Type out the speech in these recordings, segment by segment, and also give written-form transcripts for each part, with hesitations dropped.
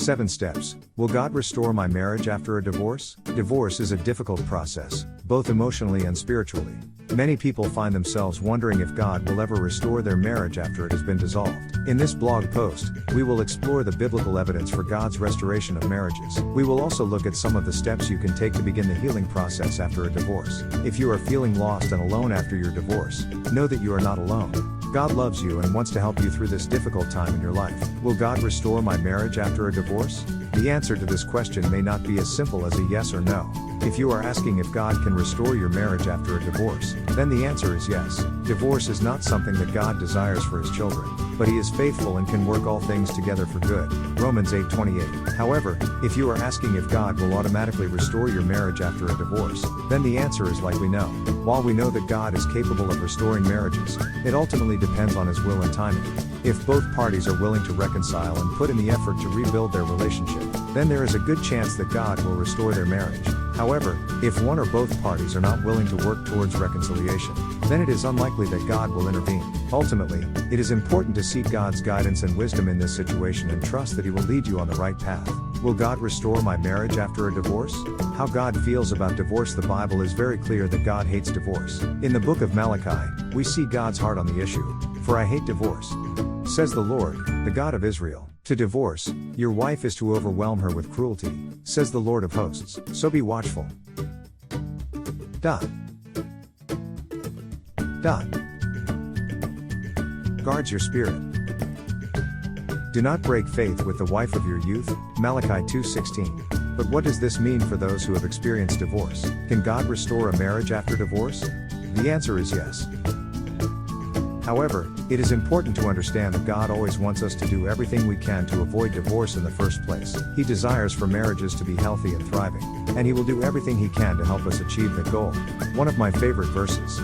7 Steps. Will God restore my marriage after a divorce? Divorce is a difficult process, both emotionally and spiritually. Many people find themselves wondering if God will ever restore their marriage after it has been dissolved. In this blog post, we will explore the biblical evidence for God's restoration of marriages. We will also look at some of the steps you can take to begin the healing process after a divorce. If you are feeling lost and alone after your divorce, know that you are not alone. God loves you and wants to help you through this difficult time in your life. Will God restore my marriage after a divorce? The answer to this question may not be as simple as a yes or no. If you are asking if God can restore your marriage after a divorce, then the answer is yes. Divorce is not something that God desires for his children, but he is faithful and can work all things together for good. Romans 8:28. However, if you are asking if God will automatically restore your marriage after a divorce, then the answer is likely no. While we know that God is capable of restoring marriages, it ultimately depends on his will and timing. If both parties are willing to reconcile and put in the effort to rebuild their relationship, then there is a good chance that God will restore their marriage. However, if one or both parties are not willing to work towards reconciliation, then it is unlikely that God will intervene. Ultimately, it is important to seek God's guidance and wisdom in this situation and trust that he will lead you on the right path. Will God restore my marriage after a divorce? How God feels about divorce. The Bible is very clear that God hates divorce. In the book of Malachi, we see God's heart on the issue. For I hate divorce, says the Lord, the God of Israel. To divorce your wife is to overwhelm her with cruelty, says the Lord of hosts. So be watchful. Guards your spirit. Do not break faith with the wife of your youth, Malachi 2:16. But what does this mean for those who have experienced divorce? Can God restore a marriage after divorce? The answer is yes. However, it is important to understand that God always wants us to do everything we can to avoid divorce in the first place. He desires for marriages to be healthy and thriving, and he will do everything he can to help us achieve the goal. One of my favorite verses.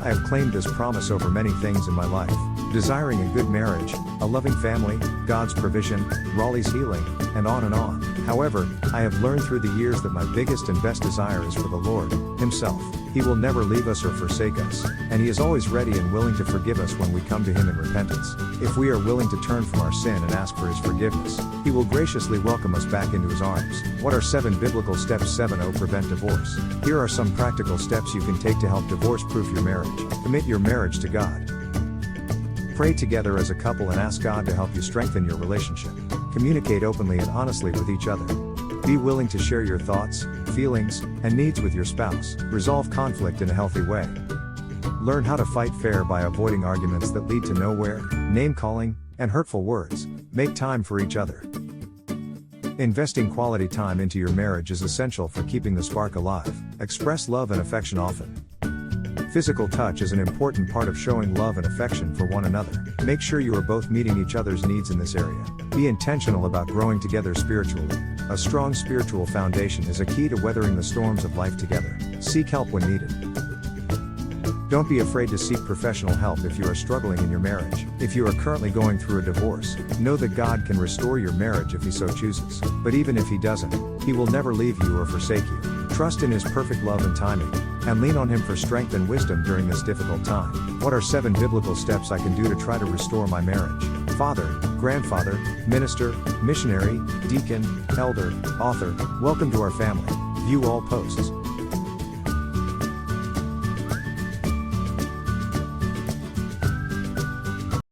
I have claimed this promise over many things in my life, desiring a good marriage, a loving family, God's provision, Raleigh's healing, and on and on. However, I have learned through the years that my biggest and best desire is for the Lord himself. He will never leave us or forsake us, and he is always ready and willing to forgive us when we come to him in repentance. If we are willing to turn from our sin and ask for his forgiveness, he will graciously welcome us back into his arms. What are 7 biblical steps? 7. Prevent divorce. Here are some practical steps you can take to help divorce-proof your marriage. Commit your marriage to God. Pray together as a couple and ask God to help you strengthen your relationship. Communicate openly and honestly with each other. Be willing to share your thoughts, feelings, and needs with your spouse. Resolve conflict in a healthy way. Learn how to fight fair by avoiding arguments that lead to nowhere, name-calling, and hurtful words. Make time for each other. Investing quality time into your marriage is essential for keeping the spark alive. Express love and affection often. Physical touch is an important part of showing love and affection for one another. Make sure you are both meeting each other's needs in this area. Be intentional about growing together spiritually. A strong spiritual foundation is a key to weathering the storms of life together. Seek help when needed. Don't be afraid to seek professional help if you are struggling in your marriage. If you are currently going through a divorce, know that God can restore your marriage if he so chooses. But even if he doesn't, he will never leave you or forsake you. Trust in his perfect love and timing, and lean on him for strength and wisdom during this difficult time. What are 7 biblical steps I can do to try to restore my marriage? Father, grandfather, minister, missionary, deacon, elder, author, welcome to our family. View all posts.